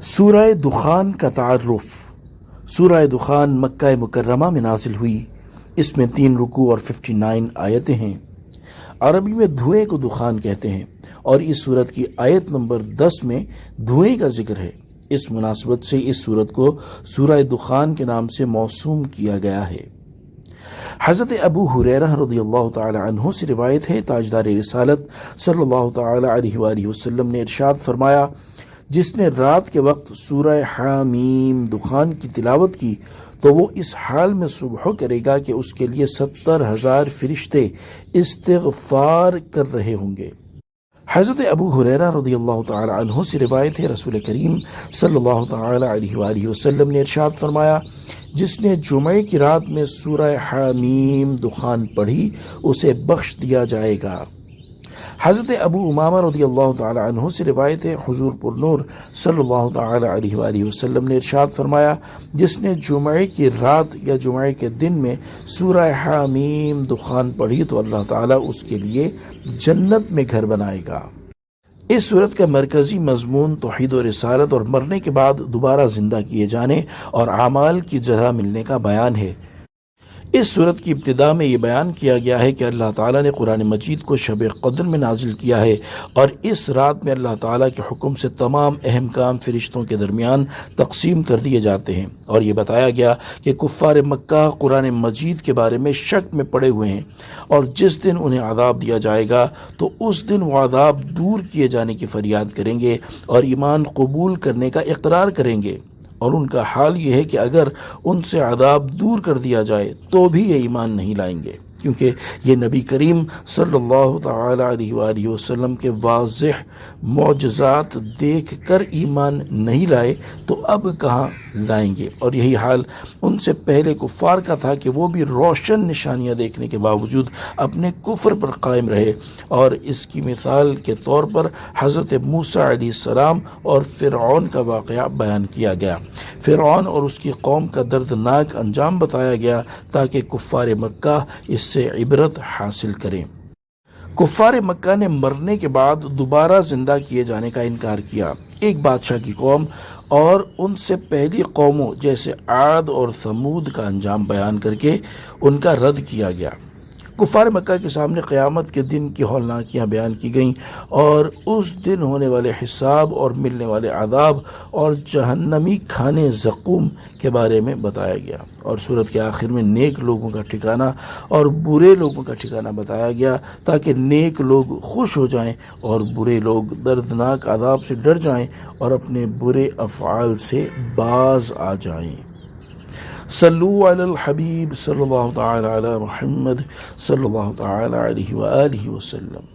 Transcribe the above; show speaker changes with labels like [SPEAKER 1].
[SPEAKER 1] سورہ دخان کا تعارف۔ سورہ دخان مکہ مکرمہ میں نازل ہوئی۔ اس میں 3 رکوع اور 59 آیتیں ہیں۔ عربی میں دھوئیں کو دخان کہتے ہیں اور اس سورت کی آیت نمبر 10 میں دھوئیں کا ذکر ہے۔ اس مناسبت سے اس سورت کو سورہ دخان کے نام سے موسوم کیا گیا ہے۔ حضرت ابو ہریرہ رضی اللہ تعالی عنہ سے روایت ہے، تاجدار رسالت صلی اللہ تعالی علیہ وآلہ وسلم نے ارشاد فرمایا، جس نے رات کے وقت سورہ حامیم دخان کی تلاوت کی تو وہ اس حال میں صبح کرے گا کہ اس کے لیے 70,000 فرشتے استغفار کر رہے ہوں گے۔ حضرت ابو ہریرہ رضی اللہ تعالی عنہ سے روایت ہے، رسول کریم صلی اللہ تعالی علیہ وآلہ وسلم نے ارشاد فرمایا، جس نے جمعے کی رات میں سورہ حامیم دخان پڑھی اسے بخش دیا جائے گا۔ حضرت ابو امامہ رضی اللہ تعالی عنہ سے روایت ہے، حضور پر نور صلی اللہ تعالی علیہ وآلہ وسلم نے ارشاد فرمایا، جس نے جمعے کی رات یا جمعے کے دن میں سورہ حامیم دخان پڑھی تو اللہ تعالیٰ اس کے لیے جنت میں گھر بنائے گا۔ اس سورت کا مرکزی مضمون توحید و رسالت اور مرنے کے بعد دوبارہ زندہ کیے جانے اور اعمال کی جزا ملنے کا بیان ہے۔ اس سورت کی ابتدا میں یہ بیان کیا گیا ہے کہ اللہ تعالیٰ نے قرآن مجید کو شب قدر میں نازل کیا ہے اور اس رات میں اللہ تعالیٰ کے حکم سے تمام اہم کام فرشتوں کے درمیان تقسیم کر دیے جاتے ہیں، اور یہ بتایا گیا کہ کفار مکہ قرآن مجید کے بارے میں شک میں پڑے ہوئے ہیں، اور جس دن انہیں عذاب دیا جائے گا تو اس دن وہ عذاب دور کیے جانے کی فریاد کریں گے اور ایمان قبول کرنے کا اقرار کریں گے، اور ان کا حال یہ ہے کہ اگر ان سے عذاب دور کر دیا جائے تو بھی یہ ایمان نہیں لائیں گے، کیونکہ یہ نبی کریم صلی اللہ تعالی علیہ وآلہ وسلم کے واضح معجزات دیکھ کر ایمان نہیں لائے تو اب کہاں لائیں گے۔ اور یہی حال ان سے پہلے کفار کا تھا کہ وہ بھی روشن نشانیاں دیکھنے کے باوجود اپنے کفر پر قائم رہے، اور اس کی مثال کے طور پر حضرت موسیٰ علیہ السلام اور فرعون کا واقعہ بیان کیا گیا۔ فرعون اور اس کی قوم کا دردناک انجام بتایا گیا تاکہ کفار مکہ اس سے عبرت حاصل کریں۔ کفار مکہ نے مرنے کے بعد دوبارہ زندہ کیے جانے کا انکار کیا۔ ایک بادشاہ کی قوم اور ان سے پہلی قوموں جیسے عاد اور ثمود کا انجام بیان کر کے ان کا رد کیا گیا۔ کفار مکہ کے سامنے قیامت کے دن کی ہولناکیاں بیان کی گئیں اور اس دن ہونے والے حساب اور ملنے والے عذاب اور جہنمی کھانے زقوم کے بارے میں بتایا گیا، اور سورت کے آخر میں نیک لوگوں کا ٹھکانہ اور برے لوگوں کا ٹھکانہ بتایا گیا تاکہ نیک لوگ خوش ہو جائیں اور برے لوگ دردناک عذاب سے ڈر جائیں اور اپنے برے افعال سے باز آ جائیں۔ صلو علی الحبیب صلی اللہ تعالی علی محمد صلی اللہ تعالی علیہ وآلہ وسلم۔